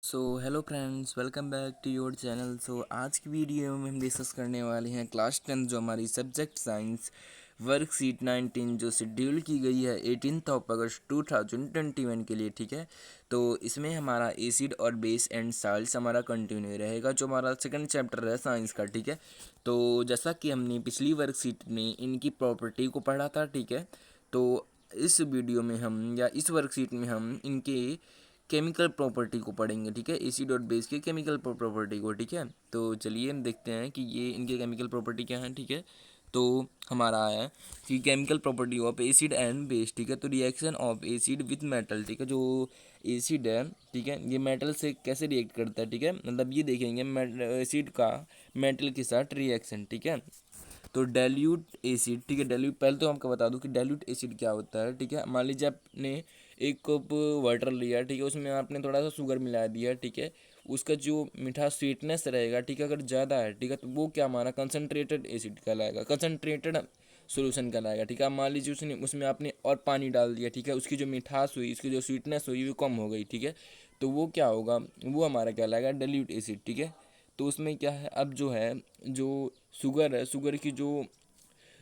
Hello friends, welcome back to your channel. आज की video में हम डिस्कस करने वाले हैं क्लास 10 जो हमारी सब्जेक्ट साइंस वर्कशीट 19 जो शेड्यूल की गई है 18 अगस्त 2021 के लिए। ठीक है, तो इसमें हमारा एसिड और बेस एंड साल्ट्स हमारा कंटिन्यू रहेगा जो हमारा सेकंड चैप्टर है साइंस का। ठीक है, तो जैसा कि हमने पिछली वर्कशीट में इनकी प्रॉपर्टी को पढ़ा था। ठीक है, तो इस वीडियो में हम या इस वर्कशीट में हम इनके केमिकल प्रॉपर्टी को पढ़ेंगे। ठीक है, एसिड और बेस के केमिकल प्रॉपर्टी को। ठीक है, तो चलिए हम देखते हैं कि ये इनके केमिकल प्रॉपर्टी क्या है। ठीक है, तो हमारा है कि chemical property of acid and base. ठीक है, तो reaction of acid with metal. ठीक है, जो एसिड है, ठीक है, ये मेटल से कैसे रिएक्ट करता है। ठीक है, मतलब ये देखेंगे एसिड का मेटल के साथ रिएक्शन। ठीक है, तो डाइल्यूट एसिड। ठीक है, डाइल्यूट पहले तो आपको बता दूं कि डाइल्यूट एसिड क्या होता है। ठीक है, मान लीजिए आपने एक कप वाटर लिया। ठीक है, उसमें आपने थोड़ा सा शुगर मिला दिया। ठीक है, उसका जो मीठा स्वीटनेस रहेगा, ठीक है, अगर ज़्यादा है, ठीक है, तो वो क्या हमारा कंसनट्रेटेड एसिड कहलाएगा, कंसनट्रेटेड सोल्यूशन कहलाएगा। ठीक है, मान लीजिए उसमें आपने और पानी डाल दिया। ठीक है, उसकी जो मिठास हुई, उसकी जो स्वीटनेस हुई वो कम हो गई। ठीक है, तो वो क्या होगा, वो हमारा कहलाएगा डाइल्यूट एसिड। ठीक है, तो उसमें क्या है, अब जो है जो शुगर है, शुगर की जो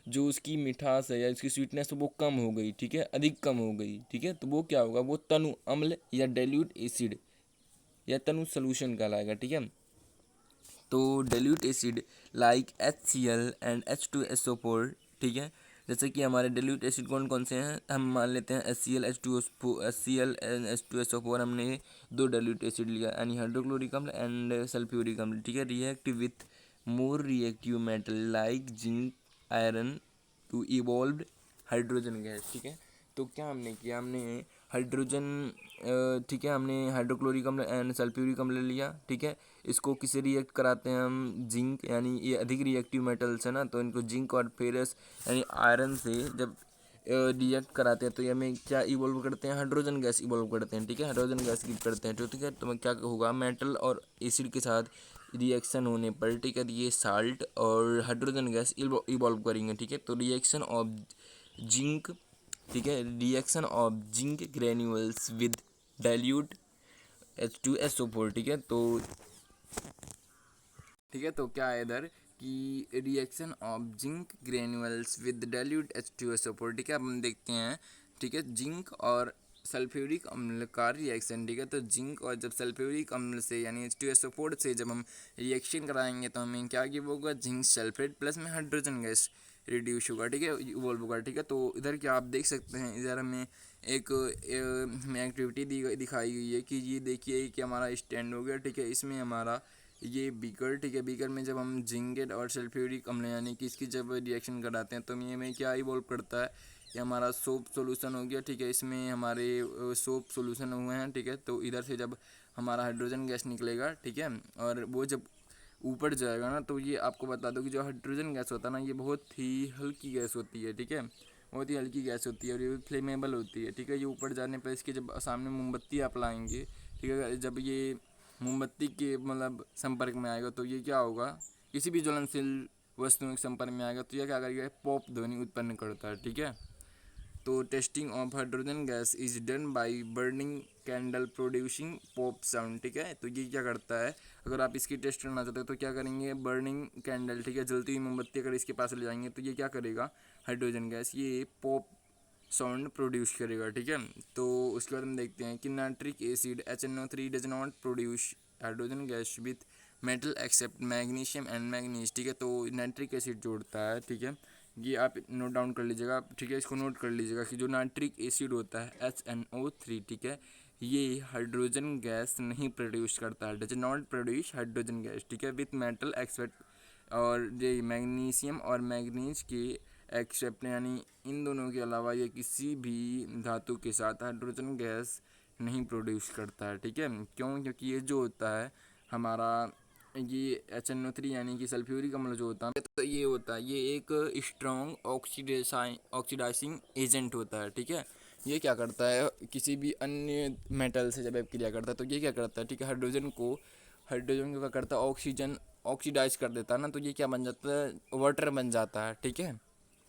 जो उसकी मिठास है या इसकी स्वीटनेस वो कम हो गई। ठीक है, अधिक कम हो गई। ठीक है, तो वो क्या होगा, वो तनु अम्ल या डाइल्यूट एसिड या तनु सॉल्यूशन कहलाएगा। ठीक है, तो dilute acid like HCl and H2SO4। ठीक है, जैसे कि हमारे डाइल्यूट एसिड कौन कौन से हैं, हम मान लेते हैं HCl एंड H2SO4। हमने दो डाइल्यूट एसिड लिया, यानी हाइड्रोक्लोरिक अम्ल एंड सल्फ्यूरिक अम्ल। ठीक है, react with more reactive metal like zinc iron to evolve hydrogen gas. ठीक है, तो क्या हमने किया, हमने हाइड्रोजन ठीक है, हमने हाइड्रोक्लोरिक अम्ल एंड सल्फ्यूरिक अम्ल लिया। ठीक है, इसको किसे रिएक्ट कराते हैं हम, जिंक, यानी ये अधिक रिएक्टिव मेटल्स है ना, तो इनको जिंक और फेरस यानी आयरन से जब रिएक्ट कराते हैं तो ये हमें क्या इवॉल्व करते हैं, हाइड्रोजन गैस इवॉल्व करते हैं। ठीक है, हाइड्रोजन गैस गिव करते हैं। तो ठीक है, तो क्या होगा, मेटल और एसिड के साथ रिएक्शन होने पर, ठीक है, तो ये साल्ट और हाइड्रोजन गैस इवॉल्व करेंगे। ठीक है, तो रिएक्शन ऑफ जिंक, ठीक है, reaction of zinc granules with dilute H2SO4। ठीक है, तो ठीक है, तो क्या है इधर कि reaction of zinc granules with dilute H2SO4। ठीक है, अब हम देखते हैं। ठीक है, जिंक और सल्फ्यूरिक अम्ल का रिएक्शन। ठीक है, तो जिंक और जब सल्फ्यूरिक अम्ल से यानी H2SO4 से जब हम रिएक्शन कराएंगे तो हमें क्या गिव होगा, जिंक सल्फेट प्लस में हाइड्रोजन गैस रिड्यूस होगा। ठीक है, इवॉल्व होगा। ठीक है, तो इधर क्या आप देख सकते हैं, इधर हमें एक हमें एक्टिविटी दिखाई गई है कि ये देखिए कि हमारा स्टैंड हो गया। ठीक है, इसमें हमारा ये बीकर। ठीक है, बीकर में जब हम जिंक और सल्फ्यूरिक अम्ल यानी कि इसकी जब रिएक्शन कराते हैं तो ये में क्या इवॉल्व करता है, ये हमारा सोप सॉल्यूशन हो गया। ठीक है, इसमें हमारे सोप सॉल्यूशन हुए हैं। ठीक है, तो इधर से जब हमारा हाइड्रोजन गैस निकलेगा, ठीक है, और वो जब ऊपर जाएगा ना, तो ये आपको बता दो कि जो हाइड्रोजन गैस होता है ना, ये बहुत ही हल्की गैस होती है। ठीक है, बहुत ही हल्की गैस होती है और ये फ्लेमेबल होती है। ठीक है, ये ऊपर जाने पर इसके जब सामने मोमबत्ती आप लाएंगे, ठीक है, जब ये मोमबत्ती के मतलब संपर्क में आएगा तो ये क्या होगा, किसी भी ज्वलनशील वस्तु के संपर्क में आएगा तो यह क्या करेगा, पॉप ध्वनि उत्पन्न करता है। ठीक है, तो testing of hydrogen gas is done by burning candle producing pop sound. ठीक है, तो ये क्या करता है, अगर आप इसकी टेस्ट करना चाहते हो तो क्या करेंगे, बर्निंग कैंडल, ठीक है, जलती हुई मोमबत्ती अगर इसके पास ले जाएंगे तो ये क्या करेगा, हाइड्रोजन गैस ये पॉप साउंड प्रोड्यूस करेगा। ठीक है, तो उसके बाद हम देखते हैं कि nitric acid HNO3 does not produce hydrogen gas with metal except magnesium and manganese. ठीक है, तो नाइट्रिक एसिड जोड़ता है। ठीक है, ये आप नोट डाउन कर लीजिएगा। ठीक है, इसको नोट कर लीजिएगा कि जो नाइट्रिक एसिड होता है HNO3, ठीक है, ये हाइड्रोजन गैस नहीं प्रोड्यूस करता है, does not produce hydrogen gas. ठीक है, विथ मेटल एक्सेप्ट, और ये मैग्नीशियम और मैग्नीज के एक्सेप्ट यानी इन दोनों के अलावा ये किसी भी धातु के साथ हाइड्रोजन गैस नहीं प्रोड्यूस करता है। ठीक है, क्यों, क्योंकि ये जो होता है हमारा ये HNO3 यानी कि सल्फ्यूरिक अम्ल जो होता है, तो ये होता है, ये एक स्ट्रॉन्ग ऑक्सीडाइजिंग एजेंट होता है। ठीक है, ये क्या करता है, किसी भी अन्य मेटल से जब क्रिया करता है तो ये क्या करता है, ठीक है, हाइड्रोजन को क्या करता है, ऑक्सीजन ऑक्सीडाइज कर देता है ना, तो ये क्या बन जाता है, वाटर बन जाता है। ठीक है,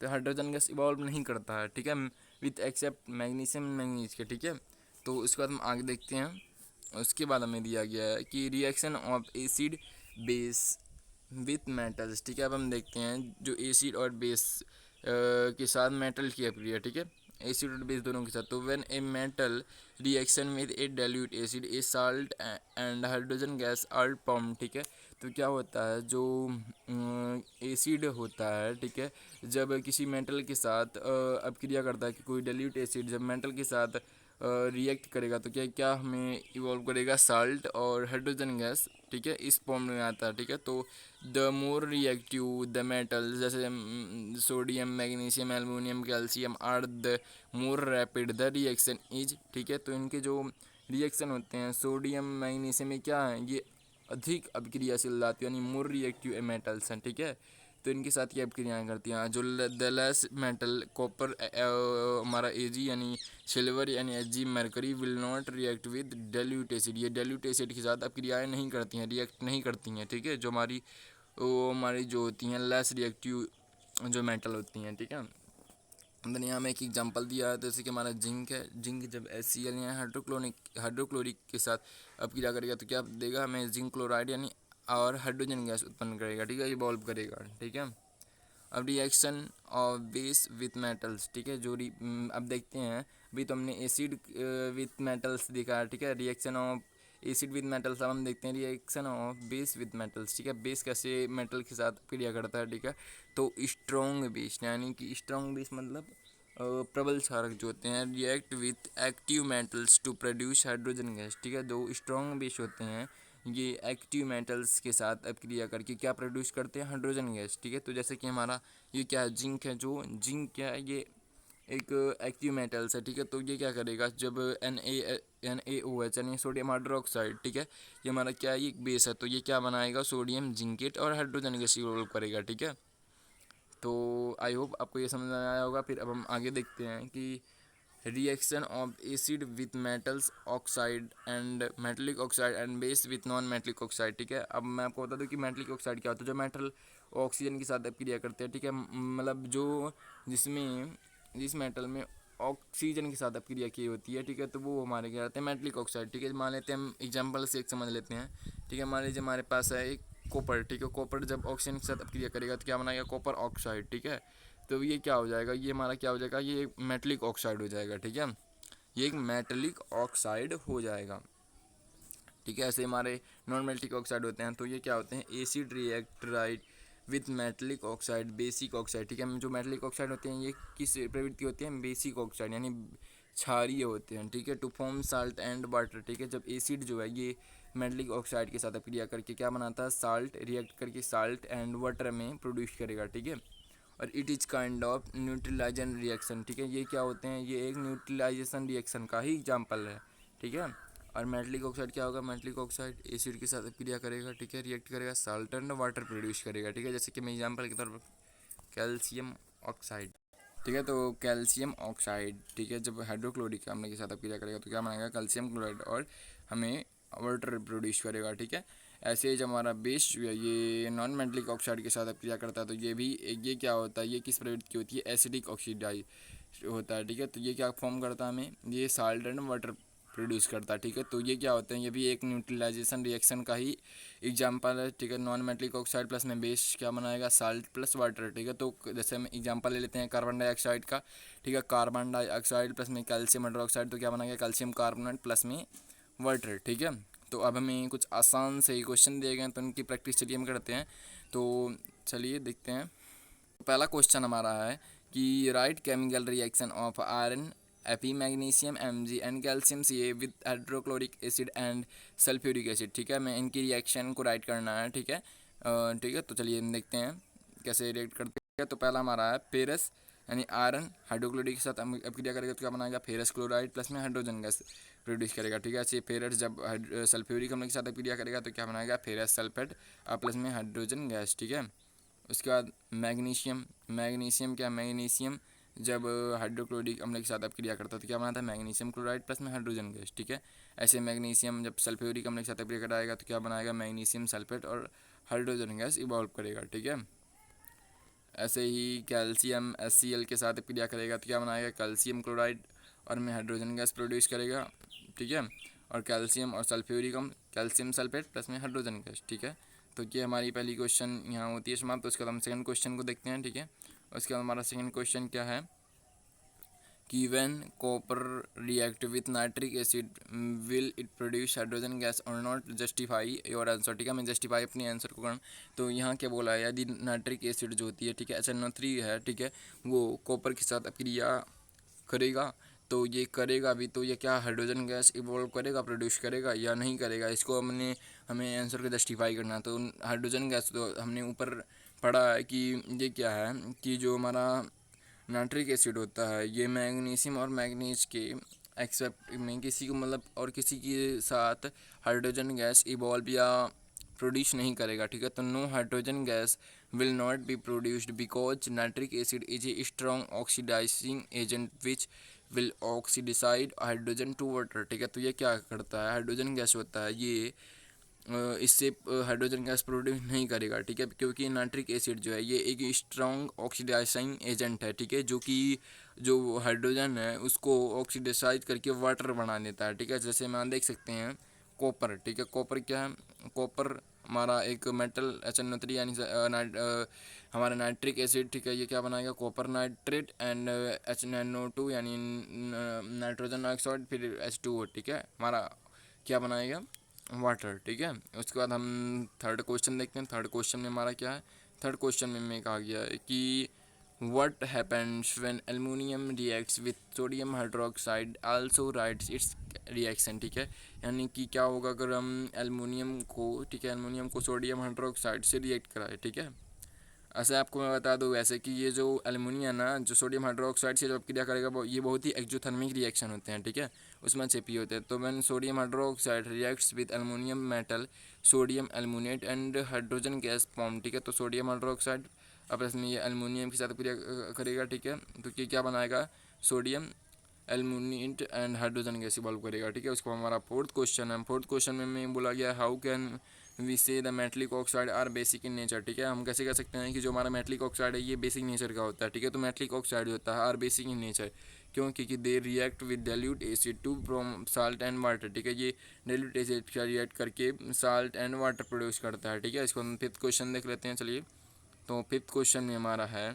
तो हाइड्रोजन गैस इवॉल्व नहीं करता है। ठीक है, विथ एक्सेप्ट मैग्नीशियम मैंगनीज के। ठीक है, तो उसके बाद हम आगे देखते हैं। उसके बाद हमें दिया गया है कि reaction of acid base with metals, ठीक है। अब हम देखते हैं जो एसिड और बेस के साथ मेटल की अप्रिया, ठीक है, एसिड और बेस दोनों के साथ। तो when a metal reaction with a dilute acid a salt and hydrogen gas are form, ठीक है। तो क्या होता है, जो एसिड होता है, ठीक है, जब किसी मेटल के साथ अपक्रिया करता है कि कोई डाइल्यूट एसिड जब मेटल के साथ रिएक्ट करेगा तो क्या क्या हमें इवॉल्व करेगा, साल्ट और हाइड्रोजन गैस, ठीक है, इस फॉर्म में आता है, ठीक है। तो the more reactive the metals जैसे sodium magnesium aluminium calcium are the more rapid the reaction is, ठीक है। तो इनके जो रिएक्शन होते हैं सोडियम मैग्नीशियम में क्या है, ये अधिक अभिक्रियाशील धातु यानी मोर रिएक्टिव मेटल्स हैं, ठीक है। तो इनके साथ ये अभिक्रियाएँ करती हैं। जो द लेस मेटल कॉपर हमारा एजी यानी सिल्वर यानी H mercury will not react with dilute acid, ये डाइल्यूट एसिड के साथ अभिक्रियाएँ नहीं करती हैं, रिएक्ट नहीं करती हैं, ठीक है। जो हमारी जो होती हैं लेस रिएक्टिव जो मेटल होती हैं, ठीक है। मैंने यहाँ में एक एग्जांपल दिया है, जैसे कि हमारा जिंक है, जिंक जब HCl या हाइड्रोक्लोरिक के साथ अभिक्रिया करेगा तो क्या देगा हमें, जिंक क्लोराइड यानी और हाइड्रोजन गैस उत्पन्न करेगा, ठीक है, इवॉल्व करेगा, ठीक है। अब reaction of base with metals, ठीक है, अब देखते हैं, अभी तो हमने एसिड विथ मेटल्स देखा है, ठीक है, reaction of acid with metals. अब हम देखते हैं reaction of base with metals, ठीक है, बेस कैसे मेटल के साथ क्रिया करता है, ठीक है। तो स्ट्रॉन्ग बेस यानी कि स्ट्रॉन्ग बेस मतलब प्रबल क्षारक जो होते हैं react with active metals to produce hydrogen gas, ठीक है। जो स्ट्रॉन्ग बेस होते हैं ये एक्टिव मेटल्स के साथ अभिक्रिया करके क्या प्रोड्यूस करते हैं, हाइड्रोजन गैस, ठीक है। तो जैसे कि हमारा ये क्या है, जिंक है, जो जिंक क्या है, ये एक एक्टिव मेटल्स है, ठीक है। तो ये क्या करेगा, जब NaOH यानी सोडियम हाइड्रोक्साइड, ठीक है, ये हमारा क्या है, ये एक बेस है, तो ये क्या बनाएगा, सोडियम जिंकेट और हाइड्रोजन गैस इवॉल्व करेगा, ठीक है। तो आई होप आपको ये समझ में आया होगा। फिर अब हम आगे देखते हैं कि reaction of acid with metals oxide and metallic oxide and base with non metallic oxide, ठीक है। अब मैं आपको बता दूं कि मेटलिक ऑक्साइड क्या होता है, जो मेटल ऑक्सीजन के साथ अभिक्रिया करते हैं, ठीक है, मतलब जो जिस मेटल में ऑक्सीजन के साथ अभिक्रिया की होती है, ठीक है, तो वो हमारे क्या रहते हैं, मेटलिक ऑक्साइड, ठीक है। मान लेते हैं हम एग्जाम्पल से एक समझ लेते हैं, ठीक है। मान लीजिए हमारे पास है एक कॉपर, ठीक है, कॉपर जब ऑक्सीजन के साथ अभिक्रिया करेगा तो क्या बनाएगा, कॉपर ऑक्साइड, ठीक है। तो ये क्या हो जाएगा, ये हमारा क्या हो जाएगा, ये एक मेटलिक ऑक्साइड हो जाएगा, ठीक है, ये एक मेटलिक ऑक्साइड हो जाएगा, ठीक है। ऐसे हमारे नॉन मेटलिक ऑक्साइड होते हैं, तो ये क्या होते हैं, acid react right with metallic oxide basic oxide, ठीक है। जो मेटलिक ऑक्साइड होते हैं ये किस प्रवृत्ति होती है, बेसिक ऑक्साइड यानी क्षारीय होते हैं, ठीक है, to form salt and water, ठीक है। जब एसिड जो है ये मेटलिक ऑक्साइड के साथ अभिक्रिया करके क्या बनाता है, साल्ट रिएक्ट करके साल्ट एंड वाटर में प्रोड्यूस करेगा, ठीक है। और it is kind of neutralization reaction, ठीक है, ये क्या होते हैं, ये एक न्यूट्रलाइजेशन रिएक्शन का ही एग्जाम्पल है, ठीक है। और मेटलिक ऑक्साइड क्या होगा, मेटलिक ऑक्साइड एसिड के साथ क्रिया करेगा, ठीक है, रिएक्ट करेगा साल्ट एंड वाटर प्रोड्यूस करेगा, ठीक है। जैसे कि मैं एग्जांपल के तौर पर कैल्शियम ऑक्साइड, ठीक है, तो कैल्शियम ऑक्साइड, ठीक है, जब हाइड्रोक्लोरिक अम्ल के साथ क्रिया करेगा तो क्या बनाएगा, कैल्शियम क्लोराइड और हमें वाटर प्रोड्यूस करेगा, ठीक है। ऐसे ही जब हमारा बेस जो है ये नॉन मेटलिक ऑक्साइड के साथ क्रिया करता है तो ये क्या होता है, ये किस प्रवृत्ति की होती है, एसिडिक ऑक्सीडाइज होता है, ठीक है। तो ये क्या फॉर्म करता है, हमें ये साल्ट एंड वाटर प्रोड्यूस करता है, ठीक है। तो ये क्या होते हैं, ये भी एक न्यूट्रलाइजेशन रिएक्शन का ही एग्जांपल है, ठीक है। नॉन मेटलिक ऑक्साइड प्लस में बेस क्या बनाएगा, साल्ट प्लस वाटर, ठीक है। तो जैसे हम एग्जांपल ले लेते हैं कार्बन डाइऑक्साइड का, ठीक है, कार्बन डाइऑक्साइड प्लस में कैल्शियम हाइड्रोक्साइड, तो क्या बनाएगा, कैल्शियम कार्बोनेट प्लस में वाटर, ठीक है। तो अब हमें कुछ आसान से क्वेश्चन दिए गए हैं तो उनकी प्रैक्टिस चलिए हम करते हैं। तो चलिए देखते हैं। पहला क्वेश्चन हमारा है कि right chemical reaction of iron Fe magnesium Mg and calcium Ca with hydrochloric acid and sulphuric acid, ठीक है। मैं इनकी रिएक्शन को राइट करना है, ठीक है, ठीक है। तो चलिए हम देखते हैं कैसे रिएक्ट करते हैं। तो पहला हमारा है फेरस यानी आयरन हाइड्रोक्लोरिक के साथ अभिक्रिया करेगा तो क्या बनाएगा, फेरस क्लोराइड प्लस में हाइड्रोजन गैस प्रोड्यूस करेगा, ठीक है। ऐसे फेरस जब सल्फ्यूरिक अम्ल के साथ अभिक्रिया करेगा तो क्या बनाएगा, फेरस सल्फेट प्लस में हाइड्रोजन गैस, ठीक है। उसके बाद मैग्नीशियम, मैग्नीशियम क्या, मैग्नीशियम जब हाइड्रोक्लोरिक अम्ल के साथ अभिक्रिया करता है तो क्या बनाता है, मैग्नीशियम क्लोराइड प्लस में हाइड्रोजन गैस, ठीक है। ऐसे मैग्नीशियम जब सल्फ्यूरिक अम्ल के साथ अभिक्रिया कराएगा तो क्या बनाएगा, मैग्नीशियम सल्फेट और हाइड्रोजन गैस इवॉल्व करेगा, ठीक है। ऐसे ही कैल्शियम HCl के साथ अभिक्रिया करेगा तो क्या बनाएगा, कैल्शियम क्लोराइड और में हाइड्रोजन गैस प्रोड्यूस करेगा, ठीक है। और कैल्शियम और सल्फ्यूरिकम, कैल्शियम सल्फेट प्लस में हाइड्रोजन गैस। ठीक है, तो ये हमारी पहली क्वेश्चन यहाँ होती है समाप्त। तो उसके बाद हम सेकंड क्वेश्चन को देखते हैं। ठीक है, उसके बाद हमारा सेकंड क्वेश्चन क्या है कि when copper react with nitric acid will it produce hydrogen gas और नॉट। Justify your answer. ठीक है, मैं जस्टिफाई अपने आंसर को करना। तो यहाँ क्या बोला है, यदि नाइट्रिक एसिड जो होती है, ठीक है, HNO3 है, ठीक है, वो कॉपर के साथ अपक्रिया करेगा, तो ये करेगा भी, तो ये क्या हाइड्रोजन गैस इवॉल्व करेगा, प्रोड्यूस करेगा या नहीं करेगा, इसको हमें आंसर को जस्टिफाई करना। तो हाइड्रोजन गैस तो हमने ऊपर पढ़ा है कि ये क्या है कि जो हमारा नाइट्रिक एसिड होता है, ये मैग्नीशियम और मैग्नीज के एक्सेप्ट में किसी को मतलब और किसी के साथ हाइड्रोजन गैस इवॉल्व या प्रोड्यूस नहीं करेगा। ठीक है, तो no hydrogen gas will not be produced because nitric acid is a strong oxidising agent which will oxidise hydrogen to water. ठीक है, तो ये क्या करता है, हाइड्रोजन गैस होता है, ये इससे हाइड्रोजन गैस प्रोड्यूस नहीं करेगा। ठीक है, क्योंकि नाइट्रिक एसिड जो है ये एक स्ट्रॉन्ग ऑक्सीडाइजिंग एजेंट है। ठीक है, जो कि जो हाइड्रोजन है उसको ऑक्सीडाइज करके वाटर बना देता है। ठीक है, जैसे हम यहाँ देख सकते हैं कॉपर। ठीक है, कॉपर क्या है, कॉपर हमारा एक मेटल HNO3 यानी हमारा नाइट्रिक एसिड। ठीक है, ये क्या बनाएगा, कॉपर नाइट्रेट एंड HNO2 यानी नाइट्रोजन ऑक्साइड, फिर H2O। ठीक है, हमारा क्या बनाएगा, वाटर। ठीक है, उसके बाद हम थर्ड क्वेश्चन देखते हैं। थर्ड क्वेश्चन में हमारा क्या है, थर्ड क्वेश्चन में कहा गया है कि what happens when aluminium reacts with sodium hydroxide also writes its reaction। ठीक है, यानी कि क्या होगा अगर हम एलुमिनियम को, ठीक है, एलुमिनियम को सोडियम हाइड्रोक्साइड से रिएक्ट कराए। ठीक है, ऐसे आपको मैं बता दूँ वैसे कि ये जो एल्युमिनियम ना, जो सोडियम हाइड्रोक्साइड से जब क्रिया करेगा वो ये बहुत ही एक्जोथर्मिक रिएक्शन होते हैं। ठीक है, उसमें चेपी होते हैं। तो when sodium hydroxide reacts with aluminium metal sodium aluminate and hydrogen gas form. ठीक है, तो सोडियम हाइड्रोक्साइड आपस में ये एल्युमिनियम के साथ क्रिया करेगा। ठीक है, तो ये क्या बनाएगा, sodium aluminate and hydrogen gas evolve करेगा। ठीक है, उसको हमारा फोर्थ क्वेश्चन है। फोर्थ क्वेश्चन में बोला गया how can we say the metallic oxide are basic in nature. ठीक है, हम कैसे कह सकते हैं कि जो हमारा मेटलिक ऑक्साइड है ये बेसिक नेचर का होता है। ठीक है, तो मेटलिक ऑक्साइड होता है आर बेसिक इन नेचर क्यों, क्योंकि they react with dilute acid to from salt and water. ठीक है, ये डाइल्यूट एसिड का रिएक्ट करके साल्ट एंड वाटर प्रोड्यूस करता है। ठीक है, इसको हम फिफ्थ क्वेश्चन देख लेते हैं। चलिए, तो फिफ्थ क्वेश्चन में हमारा है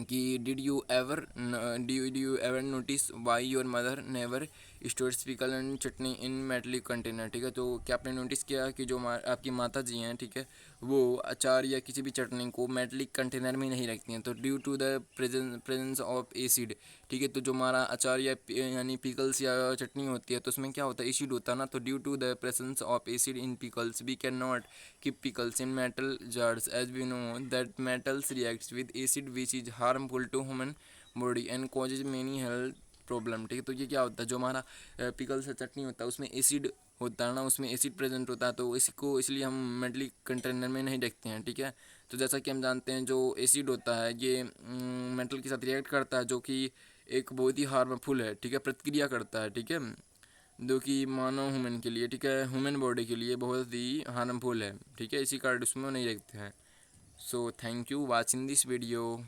कि did you ever notice why your mother never stores pickle and chutney in metallic container. ठीक है, तो क्या आपने नोटिस किया कि जो आपकी माता जी हैं, ठीक है, वो अचार या किसी भी चटनी को मेटलिक कंटेनर में नहीं रखती हैं। तो due to the presence of acid. ठीक है, तो जो हमारा अचार या यानी पिकल्स या चटनी होती है तो उसमें क्या होता है, एसिड होता है ना। तो due to the presence of acid in pickles we can not keep pickles in metal jars as we know that metals reacts with acid which is harmful to human body and causes many health problem. ठीक है, तो ये क्या होता है, जो हमारा pickles चटनी होता है उसमें एसिड होता है ना, उसमें एसिड प्रेजेंट होता है, तो इसको इसलिए हम मेटलिक कंटेनर में नहीं रखते हैं। ठीक है, तो जैसा कि हम जानते हैं जो एसिड होता है ये मेटल के साथ रिएक्ट करता है, जो कि एक बहुत ही हार्मफुल है। ठीक है, प्रतिक्रिया करता है। ठीक है, जो कि मानव ह्यूमन के लिए, ठीक है, ह्यूमन बॉडी के लिए बहुत ही हार्मफुल है। ठीक है, इसी कारण उसमें नहीं रखते हैं। So thank you watching this video.